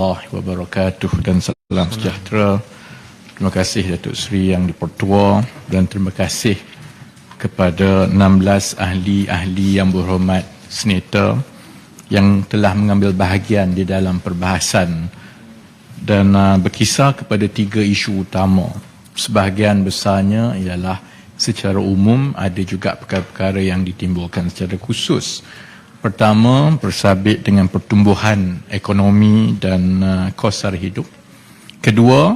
warahmatullahi wabarakatuh dan salam sejahtera. Terima kasih Datuk Seri Yang di-Pertua dan terima kasih kepada 16 ahli-ahli yang berhormat senator yang telah mengambil bahagian di dalam perbahasan dan berkisar kepada 3 isu utama. Sebahagian besarnya ialah secara umum, ada juga perkara-perkara yang ditimbulkan secara khusus. Pertama, bersabit dengan pertumbuhan ekonomi dan kos sara hidup. Kedua,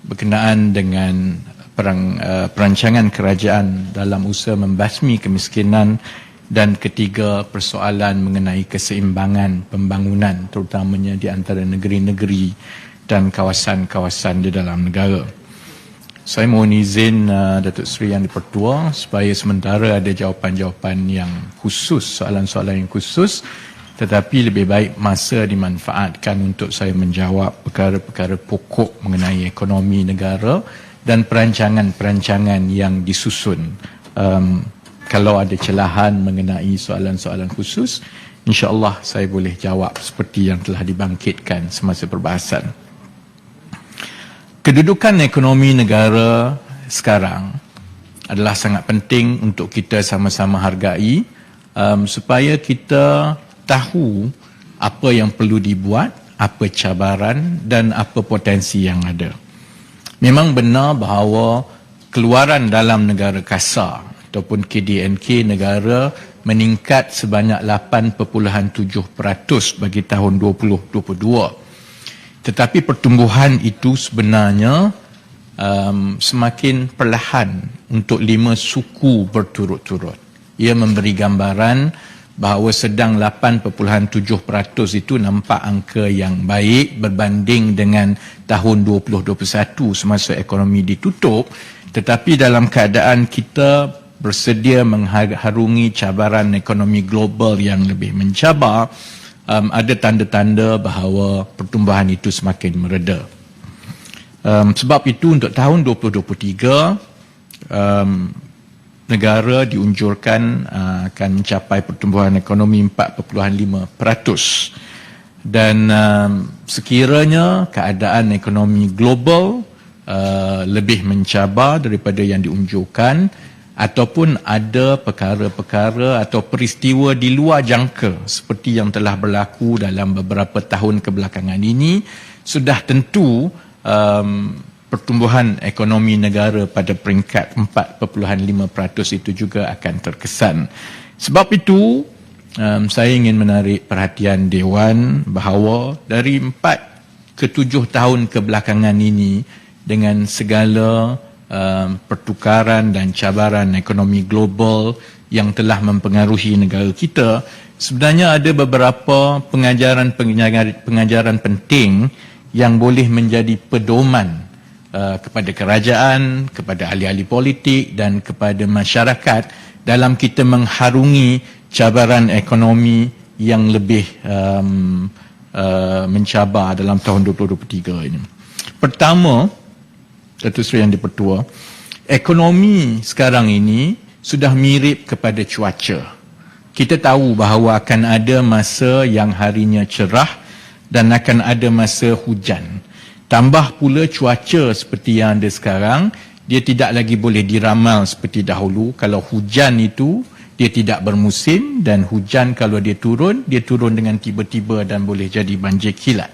berkenaan dengan perancangan kerajaan dalam usaha membasmi kemiskinan. Dan ketiga, persoalan mengenai keseimbangan pembangunan terutamanya di antara negeri-negeri dan kawasan-kawasan di dalam negara. Saya mohon izin Datuk Seri Yang di-Pertua supaya sementara ada jawapan-jawapan yang khusus, soalan-soalan yang khusus, tetapi lebih baik masa dimanfaatkan untuk saya menjawab perkara-perkara pokok mengenai ekonomi negara dan perancangan-perancangan yang disusun. Kalau ada celahan mengenai soalan-soalan khusus, insya-Allah saya boleh jawab seperti yang telah dibangkitkan semasa perbahasan. Kedudukan ekonomi negara sekarang adalah sangat penting untuk kita sama-sama hargai supaya kita tahu apa yang perlu dibuat, apa cabaran dan apa potensi yang ada. Memang benar bahawa keluaran dalam negara kasar ataupun KDNK negara meningkat sebanyak 8.7% bagi tahun 2022. Tetapi pertumbuhan itu sebenarnya semakin perlahan untuk 5 suku berturut-turut. Ia memberi gambaran bahawa sedang 8.7% itu nampak angka yang baik berbanding dengan tahun 2021 semasa ekonomi ditutup. Tetapi dalam keadaan kita bersedia mengharungi cabaran ekonomi global yang lebih mencabar, ada tanda-tanda bahawa pertumbuhan itu semakin mereda. Sebab itu untuk tahun 2023, negara diunjurkan akan mencapai pertumbuhan ekonomi 4.5%. Dan sekiranya keadaan ekonomi global lebih mencabar daripada yang diunjurkan, ataupun ada perkara-perkara atau peristiwa di luar jangka seperti yang telah berlaku dalam beberapa tahun kebelakangan ini, sudah tentu pertumbuhan ekonomi negara pada peringkat 4.5% itu juga akan terkesan. Sebab itu, saya ingin menarik perhatian Dewan bahawa dari 4 ke 7 tahun kebelakangan ini dengan segala pertukaran dan cabaran ekonomi global yang telah mempengaruhi negara kita, sebenarnya ada beberapa pengajaran penting yang boleh menjadi pedoman kepada kerajaan, kepada ahli-ahli politik dan kepada masyarakat dalam kita mengharungi cabaran ekonomi yang lebih mencabar dalam tahun 2023 ini. Pertama, Datuk Seri Yang di-Pertua, ekonomi sekarang ini sudah mirip kepada cuaca. Kita tahu bahawa akan ada masa yang harinya cerah dan akan ada masa hujan. Tambah pula cuaca seperti yang ada sekarang, dia tidak lagi boleh diramal seperti dahulu. Kalau hujan itu, dia tidak bermusim, dan hujan kalau dia turun dengan tiba-tiba dan boleh jadi banjir kilat.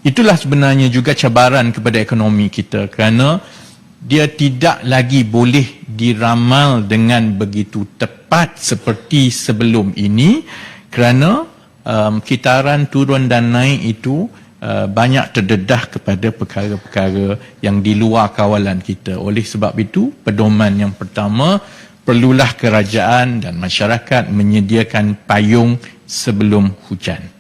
Itulah sebenarnya juga cabaran kepada ekonomi kita kerana dia tidak lagi boleh diramal dengan begitu tepat seperti sebelum ini kerana kitaran turun dan naik itu banyak terdedah kepada perkara-perkara yang di luar kawalan kita. Oleh sebab itu, pedoman yang pertama, perlulah kerajaan dan masyarakat menyediakan payung sebelum hujan.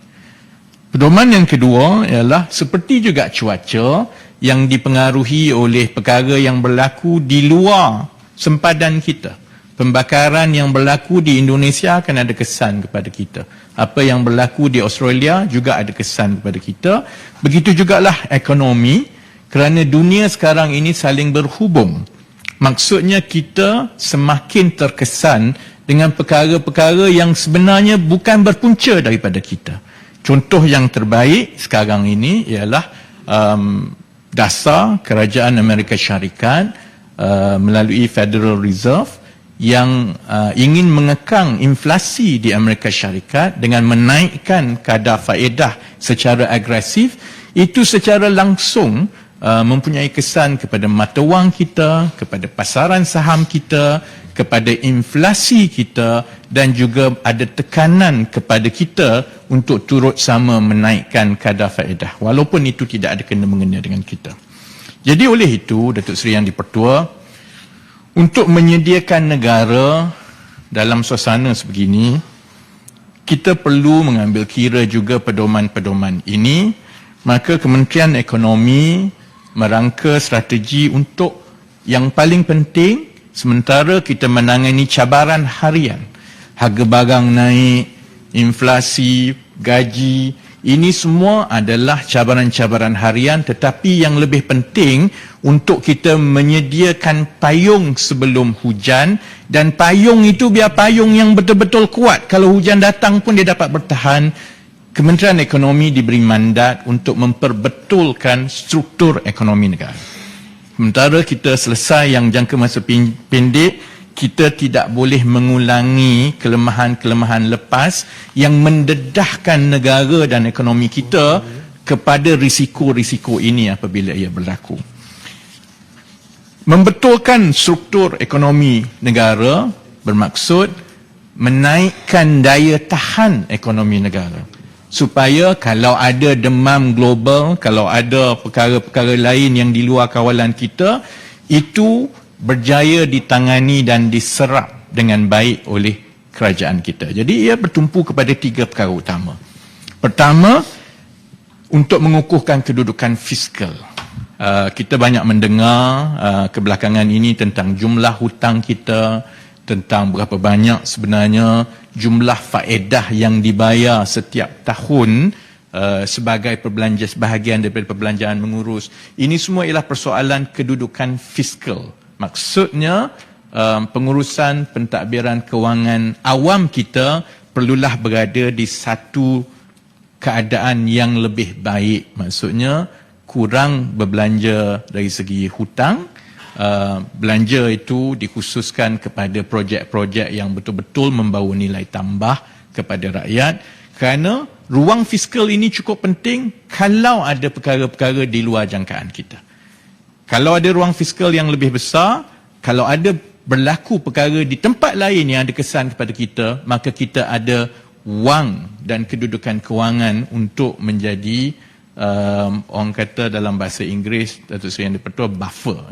Pedoman yang kedua ialah seperti juga cuaca yang dipengaruhi oleh perkara yang berlaku di luar sempadan kita. Pembakaran yang berlaku di Indonesia akan ada kesan kepada kita. Apa yang berlaku di Australia juga ada kesan kepada kita. Begitu jugalah ekonomi, kerana dunia sekarang ini saling berhubung. Maksudnya kita semakin terkesan dengan perkara-perkara yang sebenarnya bukan berpunca daripada kita. Contoh yang terbaik sekarang ini ialah dasar kerajaan Amerika Syarikat melalui Federal Reserve yang ingin mengekang inflasi di Amerika Syarikat dengan menaikkan kadar faedah secara agresif. Itu secara langsung mempunyai kesan kepada mata wang kita, kepada pasaran saham kita, kepada inflasi kita, dan juga ada tekanan kepada kita untuk turut sama menaikkan kadar faedah walaupun itu tidak ada kena-mengena dengan kita. Jadi oleh itu Datuk Seri Yang di-Pertua, untuk menyediakan negara dalam suasana sebegini, kita perlu mengambil kira juga pedoman-pedoman ini. Maka Kementerian Ekonomi merangka strategi untuk yang paling penting, sementara kita menangani cabaran harian, harga barang naik, inflasi, gaji, ini semua adalah cabaran-cabaran harian, tetapi yang lebih penting untuk kita menyediakan payung sebelum hujan, dan payung itu biar payung yang betul-betul kuat. Kalau hujan datang pun dia dapat bertahan. Kementerian Ekonomi diberi mandat untuk memperbetulkan struktur ekonomi negara. Sementara kita selesai yang jangka masa pendek, kita tidak boleh mengulangi kelemahan-kelemahan lepas yang mendedahkan negara dan ekonomi kita kepada risiko-risiko ini apabila ia berlaku. Membetulkan struktur ekonomi negara bermaksud menaikkan daya tahan ekonomi negara, supaya kalau ada demam global, kalau ada perkara-perkara lain yang di luar kawalan kita, itu berjaya ditangani dan diserap dengan baik oleh kerajaan kita. Jadi ia bertumpu kepada 3 perkara utama. Pertama, untuk mengukuhkan kedudukan fiskal. Kita banyak mendengar kebelakangan ini tentang jumlah hutang kita, tentang berapa banyak sebenarnya jumlah faedah yang dibayar setiap tahun sebagai sebahagian daripada perbelanjaan mengurus. Ini semua ialah persoalan kedudukan fiskal. Maksudnya pengurusan pentadbiran kewangan awam kita perlulah berada di satu keadaan yang lebih baik. Maksudnya kurang berbelanja dari segi hutang. Belanja itu dikhususkan kepada projek-projek yang betul-betul membawa nilai tambah kepada rakyat, kerana ruang fiskal ini cukup penting kalau ada perkara-perkara di luar jangkaan kita. Kalau ada ruang fiskal yang lebih besar, kalau ada berlaku perkara di tempat lain yang ada kesan kepada kita, maka kita ada wang dan kedudukan kewangan untuk menjadi orang kata dalam bahasa Inggeris, Datuk Seri Yang di-Pertua, buffer,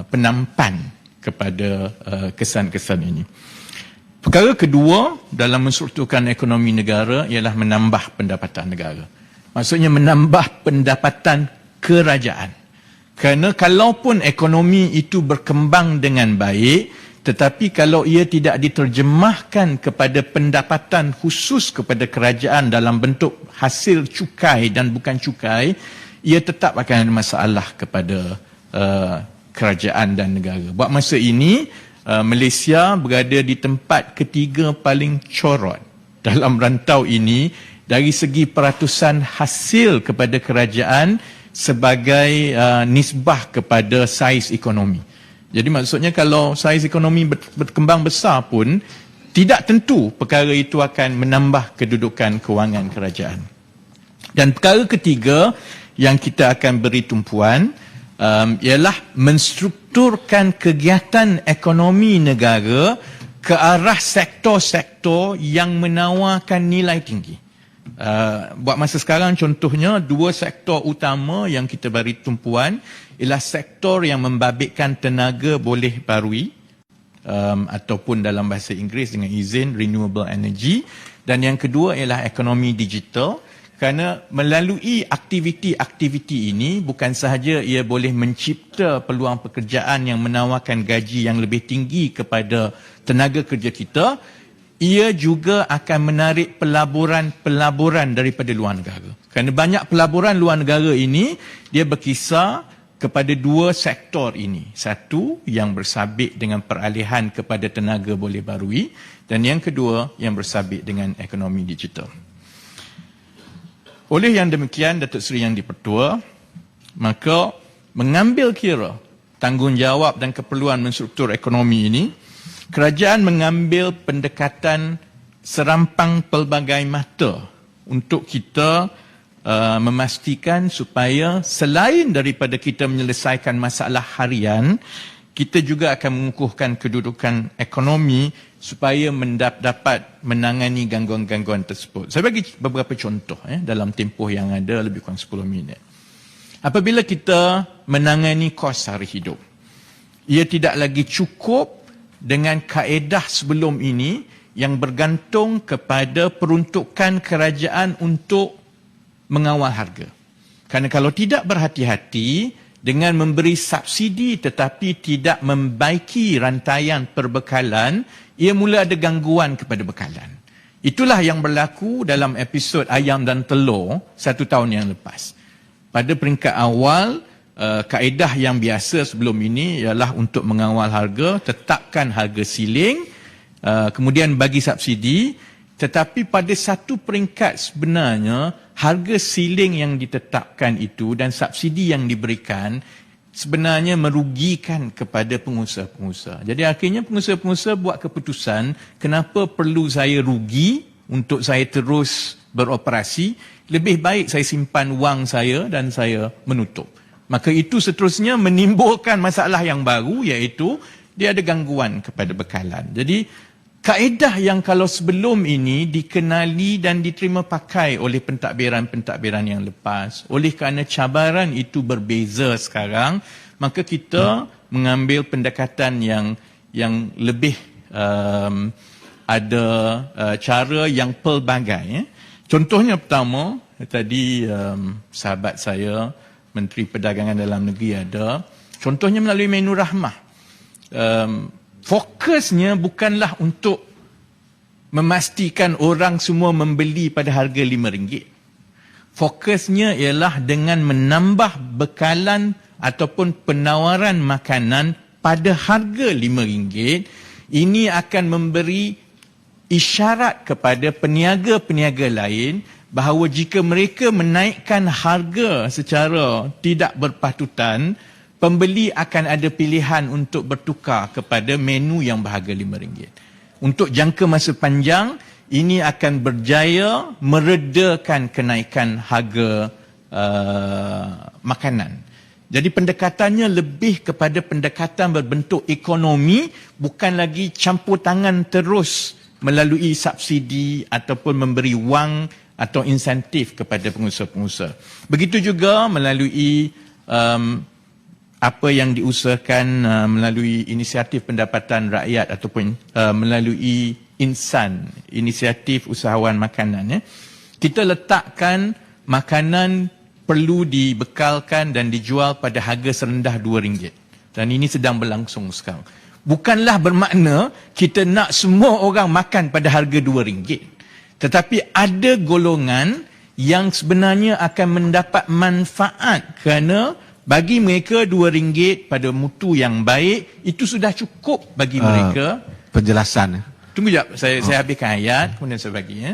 penampan kepada kesan-kesan ini. Perkara kedua dalam menstrukturkan ekonomi negara ialah menambah pendapatan negara. Maksudnya menambah pendapatan kerajaan. Kerana kalaupun ekonomi itu berkembang dengan baik, tetapi kalau ia tidak diterjemahkan kepada pendapatan khusus kepada kerajaan dalam bentuk hasil cukai dan bukan cukai, ia tetap akan ada masalah kepada kerajaan dan negara. Buat masa ini, Malaysia berada di tempat ketiga paling corot dalam rantau ini dari segi peratusan hasil kepada kerajaan sebagai nisbah kepada saiz ekonomi. Jadi maksudnya kalau saiz ekonomi berkembang besar pun, tidak tentu perkara itu akan menambah kedudukan kewangan kerajaan. Dan perkara ketiga yang kita akan beri tumpuan ialah menstrukturkan kegiatan ekonomi negara ke arah sektor-sektor yang menawarkan nilai tinggi. Buat masa sekarang contohnya 2 sektor utama yang kita beri tumpuan ialah sektor yang membabitkan tenaga boleh barui ataupun dalam bahasa Inggeris dengan izin renewable energy, dan yang kedua ialah ekonomi digital, kerana melalui aktiviti-aktiviti ini bukan sahaja ia boleh mencipta peluang pekerjaan yang menawarkan gaji yang lebih tinggi kepada tenaga kerja kita, ia juga akan menarik pelaburan daripada luar negara. Kerana banyak pelaburan luar negara ini, dia berkisar kepada 2 sektor ini. Satu yang bersabit dengan peralihan kepada tenaga boleh barui, dan yang kedua yang bersabit dengan ekonomi digital. Oleh yang demikian, Datuk Seri Yang di-Pertua, maka mengambil kira tanggungjawab dan keperluan menstruktur ekonomi ini, kerajaan mengambil pendekatan serampang pelbagai mata untuk kita memastikan supaya selain daripada kita menyelesaikan masalah harian, kita juga akan mengukuhkan kedudukan ekonomi supaya dapat menangani gangguan-gangguan tersebut. Saya bagi beberapa contoh dalam tempoh yang ada lebih kurang 10 minit. Apabila kita menangani kos sara hidup, ia tidak lagi cukup dengan kaedah sebelum ini yang bergantung kepada peruntukan kerajaan untuk mengawal harga. Kerana kalau tidak berhati-hati dengan memberi subsidi tetapi tidak membaiki rantaian perbekalan, ia mula ada gangguan kepada bekalan. Itulah yang berlaku dalam episod ayam dan telur 1 tahun yang lepas. Pada peringkat awal, kaedah yang biasa sebelum ini ialah untuk mengawal harga, tetapkan harga siling, kemudian bagi subsidi, tetapi pada satu peringkat sebenarnya harga siling yang ditetapkan itu dan subsidi yang diberikan sebenarnya merugikan kepada pengusaha-pengusaha. Jadi akhirnya pengusaha-pengusaha buat keputusan, kenapa perlu saya rugi untuk saya terus beroperasi, lebih baik saya simpan wang saya dan saya menutup. Maka itu seterusnya menimbulkan masalah yang baru, iaitu dia ada gangguan kepada bekalan. Jadi kaedah yang kalau sebelum ini dikenali dan diterima pakai oleh pentadbiran-pentadbiran yang lepas, oleh kerana cabaran itu berbeza sekarang, maka kita mengambil pendekatan yang lebih ada cara yang pelbagai. Contohnya pertama, tadi sahabat saya, Menteri Perdagangan Dalam Negeri ada, contohnya melalui menu rahmah. Fokusnya bukanlah untuk memastikan orang semua membeli pada harga RM5. Fokusnya ialah dengan menambah bekalan ataupun penawaran makanan pada harga RM5. Ini akan memberi isyarat kepada peniaga-peniaga lain bahawa jika mereka menaikkan harga secara tidak berpatutan, pembeli akan ada pilihan untuk bertukar kepada menu yang berharga RM5. Untuk jangka masa panjang, ini akan berjaya meredakan kenaikan harga makanan. Jadi pendekatannya lebih kepada pendekatan berbentuk ekonomi, bukan lagi campur tangan terus melalui subsidi ataupun memberi wang atau insentif kepada pengusaha-pengusaha. Begitu juga melalui apa yang diusahakan melalui inisiatif pendapatan rakyat ataupun melalui INSAN, Inisiatif Usahawan Makanan. Kita letakkan makanan perlu dibekalkan dan dijual pada harga serendah RM2. Dan ini sedang berlangsung sekarang. Bukanlah bermakna kita nak semua orang makan pada harga RM2. Tetapi ada golongan yang sebenarnya akan mendapat manfaat kerana bagi mereka RM2 pada mutu yang baik, itu sudah cukup bagi mereka. Penjelasan. Tunggu sekejap, saya habiskan ayat, kemudian saya bagi.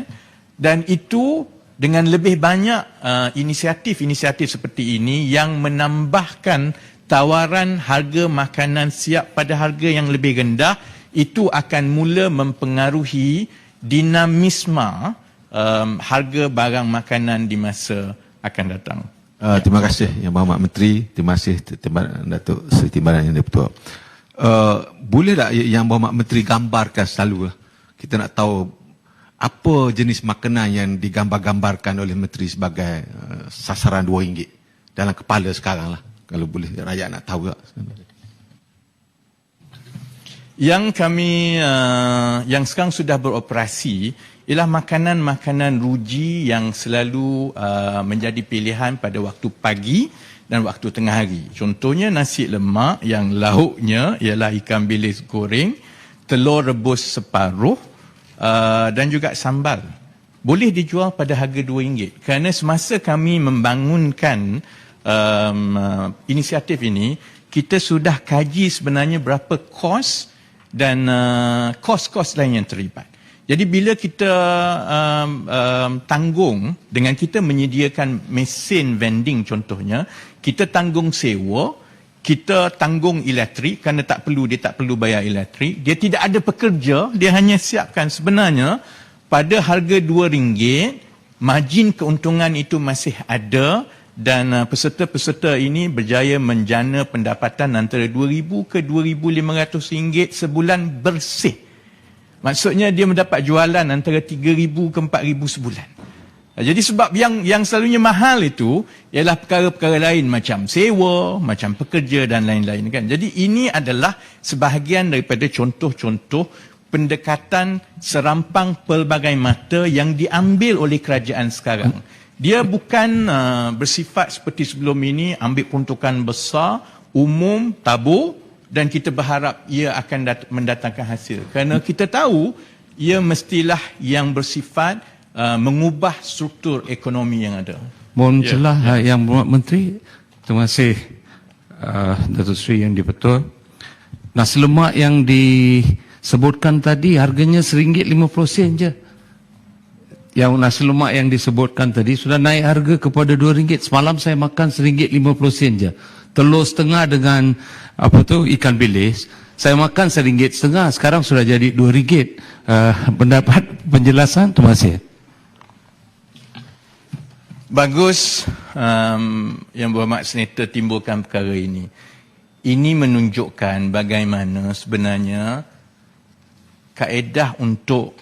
Dan itu dengan lebih banyak inisiatif-inisiatif seperti ini yang menambahkan tawaran harga makanan siap pada harga yang lebih rendah, itu akan mula mempengaruhi dinamisme harga barang makanan di masa akan datang. Terima kasih Yang Berhormat Menteri, terima kasih Datuk Seri Timbalan Yang di-Pertua. Boleh tak Yang Berhormat Menteri gambarkan selalu, kita nak tahu apa jenis makanan yang digambar-gambarkan oleh Menteri sebagai sasaran RM2 dalam kepala sekarang lah. Kalau boleh rakyat nak tahu tak. Yang kami yang sekarang sudah beroperasi ialah makanan-makanan ruji yang selalu menjadi pilihan pada waktu pagi dan waktu tengah hari. Contohnya nasi lemak yang lauknya ialah ikan bilis goreng, telur rebus separuh dan juga sambal. Boleh dijual pada harga RM2. Kerana semasa kami membangunkan inisiatif ini, kita sudah kaji sebenarnya berapa kos dan kos-kos lain yang terlibat. Jadi bila kita tanggung dengan kita menyediakan mesin vending contohnya, kita tanggung sewa, kita tanggung elektrik kerana dia tak perlu bayar elektrik, dia tidak ada pekerja, dia hanya siapkan sebenarnya pada harga RM2, margin keuntungan itu masih ada dan peserta-peserta ini berjaya menjana pendapatan antara RM2,000 ke RM2,500 sebulan bersih. Maksudnya dia mendapat jualan antara RM3,000 ke RM4,000 sebulan. Jadi sebab yang selalunya mahal itu ialah perkara-perkara lain macam sewa, macam pekerja dan lain-lain kan. Jadi ini adalah sebahagian daripada contoh-contoh pendekatan serampang pelbagai mata yang diambil oleh kerajaan sekarang. Dia bukan bersifat seperti sebelum ini ambil peruntukan besar, umum, tabur dan kita berharap ia akan mendatangkan hasil. Kerana kita tahu ia mestilah yang bersifat mengubah struktur ekonomi yang ada. Mohon celah Yang Berhormat Menteri. Terima kasih Datuk Seri Yang di-Pertua. Nasi lemak yang disebutkan tadi harganya RM1.50 je. Yang nasi lemak yang disebutkan tadi sudah naik harga kepada RM2. Semalam saya makan RM1.50 je. Telur setengah dengan ikan bilis, saya makan RM1.50, sekarang sudah jadi RM2. Pendapat penjelasan, terima kasih. Bagus Yang Berhormat Senator timbulkan perkara ini. Ini menunjukkan bagaimana sebenarnya kaedah untuk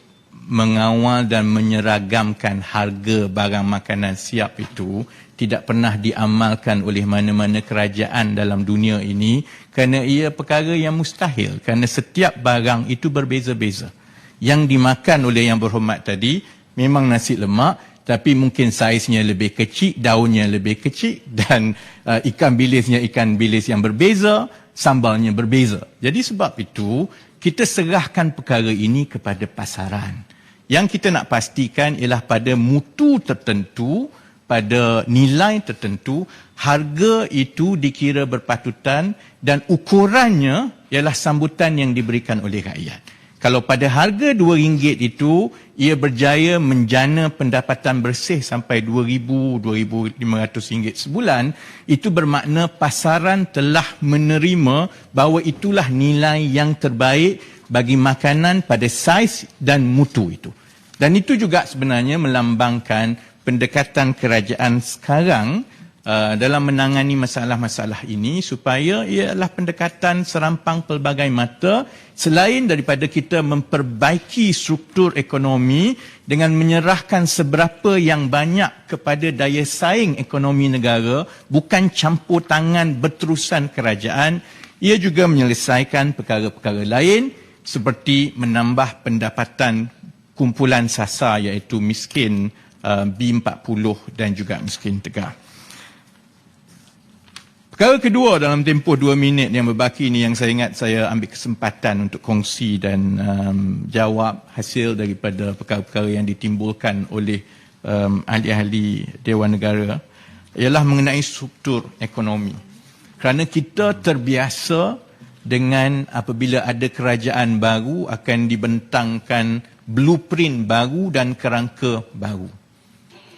mengawal dan menyeragamkan harga barang makanan siap itu tidak pernah diamalkan oleh mana-mana kerajaan dalam dunia ini kerana ia perkara yang mustahil kerana setiap barang itu berbeza-beza. Yang dimakan oleh Yang Berhormat tadi memang nasi lemak tapi mungkin saiznya lebih kecil, daunnya lebih kecil dan ikan bilis yang berbeza, sambalnya berbeza. Jadi sebab itu kita serahkan perkara ini kepada pasaran. Yang kita nak pastikan ialah pada mutu tertentu, pada nilai tertentu, harga itu dikira berpatutan dan ukurannya ialah sambutan yang diberikan oleh rakyat. Kalau pada harga RM2 itu, ia berjaya menjana pendapatan bersih sampai RM2,000, RM2,500 sebulan, itu bermakna pasaran telah menerima bahawa itulah nilai yang terbaik bagi makanan pada saiz dan mutu itu. Dan itu juga sebenarnya melambangkan pendekatan kerajaan sekarang dalam menangani masalah-masalah ini supaya ialah pendekatan serampang pelbagai mata selain daripada kita memperbaiki struktur ekonomi dengan menyerahkan seberapa yang banyak kepada daya saing ekonomi negara, bukan campur tangan berterusan kerajaan. Ia juga menyelesaikan perkara-perkara lain seperti menambah pendapatan kumpulan sasar iaitu miskin B40 dan juga miskin tegar. Perkara kedua dalam tempoh 2 minit yang berbaki ini yang saya ingat saya ambil kesempatan untuk kongsi dan jawab hasil daripada perkara-perkara yang ditimbulkan oleh ahli-ahli Dewan Negara ialah mengenai struktur ekonomi. Kerana kita terbiasa dengan apabila ada kerajaan baru akan dibentangkan blueprint baru dan kerangka baru.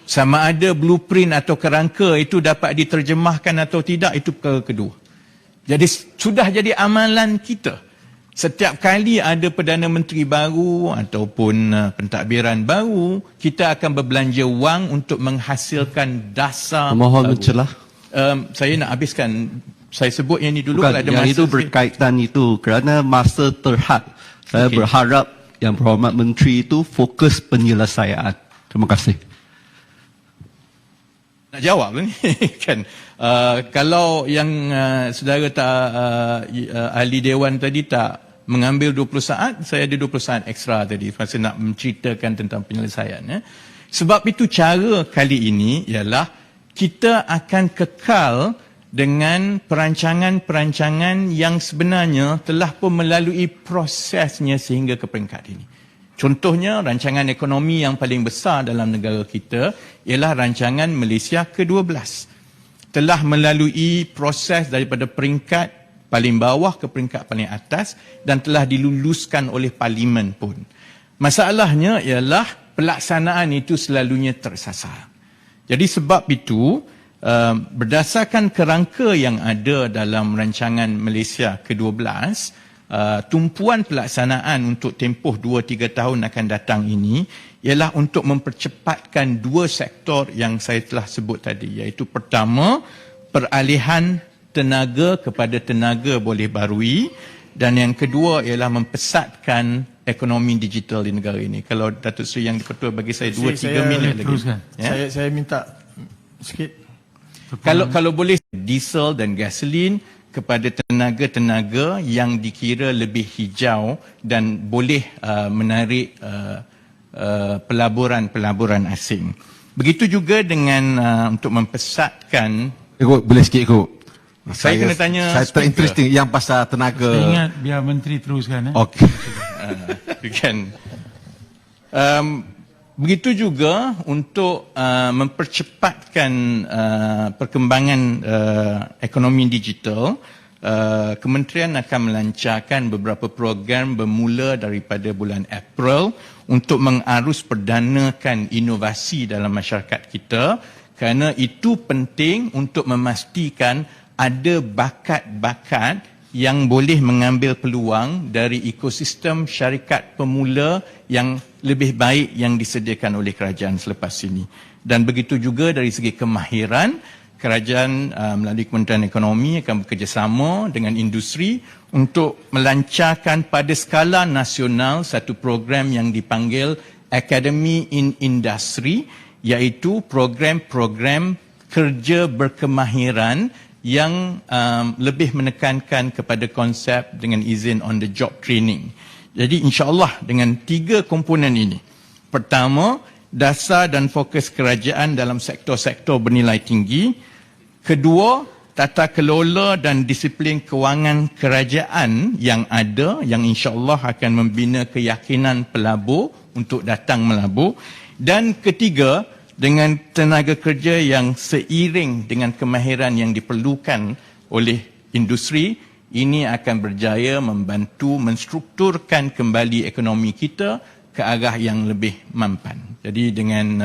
Sama ada blueprint atau kerangka itu dapat diterjemahkan atau tidak, itu perkara kedua. Jadi sudah jadi amalan kita. Setiap kali ada Perdana Menteri baru ataupun pentadbiran baru, kita akan berbelanja wang untuk menghasilkan dasar Mohon baru. mencelah. Saya nak habiskan. Saya sebut yang ini dulu. Bukan, kalau ada yang masa itu berkaitan itu kerana masa terhad. Saya Okey. berharap Yang Berhormat Menteri itu fokus penyelesaian. Terima kasih. Nak jawab ni kan. Kalau yang saudara ahli Dewan tadi tak mengambil 20 saat, saya ada 20 saat ekstra tadi masa nak menceritakan tentang penyelesaian. Sebab itu cara kali ini ialah kita akan kekal dengan perancangan-perancangan yang sebenarnya telah pun melalui prosesnya sehingga ke peringkat ini. Contohnya, rancangan ekonomi yang paling besar dalam negara kita ialah rancangan Malaysia ke-12. Telah melalui proses daripada peringkat paling bawah ke peringkat paling atas dan telah diluluskan oleh Parlimen pun. Masalahnya ialah pelaksanaan itu selalunya tersasar. Jadi sebab itu, berdasarkan kerangka yang ada dalam rancangan Malaysia ke-12, tumpuan pelaksanaan untuk tempoh 2-3 tahun akan datang ini ialah untuk mempercepatkan dua sektor yang saya telah sebut tadi, iaitu pertama, peralihan tenaga kepada tenaga boleh barui, dan yang kedua ialah mempesatkan ekonomi digital di negara ini. Kalau Datuk Seri Yang di-Pertua bagi saya 2-3 minit lagi. Ya? Saya minta sikit. Kalau boleh, diesel dan gasolin kepada tenaga-tenaga yang dikira lebih hijau dan boleh menarik pelaburan asing. Begitu juga dengan untuk mempesatkan. Boleh sikit ikut. Saya kena tanya Saya speaker. terinteresting yang pasal tenaga. Saya ingat biar Menteri teruskan. Okey. Kan. Begitu juga untuk mempercepatkan perkembangan ekonomi digital, Kementerian akan melancarkan beberapa program bermula daripada bulan April untuk mengarus perdanakan inovasi dalam masyarakat kita, kerana itu penting untuk memastikan ada bakat-bakat yang boleh mengambil peluang dari ekosistem syarikat pemula yang lebih baik yang disediakan oleh kerajaan selepas ini. Dan begitu juga dari segi kemahiran, kerajaan melalui Kementerian Ekonomi akan bekerjasama dengan industri untuk melancarkan pada skala nasional satu program yang dipanggil Academy in Industry, iaitu program-program kerja berkemahiran yang lebih menekankan kepada konsep dengan izin on the job training. Jadi insya-Allah dengan 3 komponen ini. Pertama, dasar dan fokus kerajaan dalam sektor-sektor bernilai tinggi. Kedua, tata kelola dan disiplin kewangan kerajaan yang ada, yang insya-Allah akan membina keyakinan pelabur untuk datang melabur. Dan ketiga, dengan tenaga kerja yang seiring dengan kemahiran yang diperlukan oleh industri, ini akan berjaya membantu menstrukturkan kembali ekonomi kita ke arah yang lebih mampan. Jadi dengan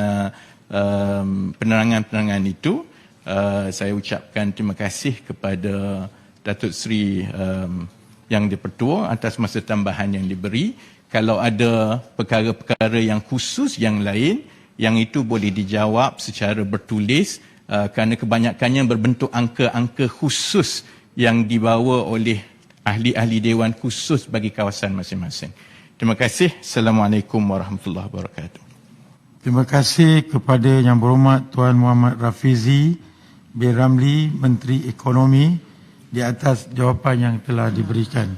penerangan-penerangan itu, saya ucapkan terima kasih kepada Datuk Seri Yang di-Pertua atas masa tambahan yang diberi. Kalau ada perkara-perkara yang khusus yang lain, yang itu boleh dijawab secara bertulis, kerana kebanyakannya berbentuk angka-angka khusus yang dibawa oleh ahli-ahli dewan khusus bagi kawasan masing-masing. Terima kasih. Assalamualaikum warahmatullahi wabarakatuh. Terima kasih kepada Yang Berhormat Tuan Muhammad Rafizi bin Ramli, Menteri Ekonomi, di atas jawapan yang telah diberikan.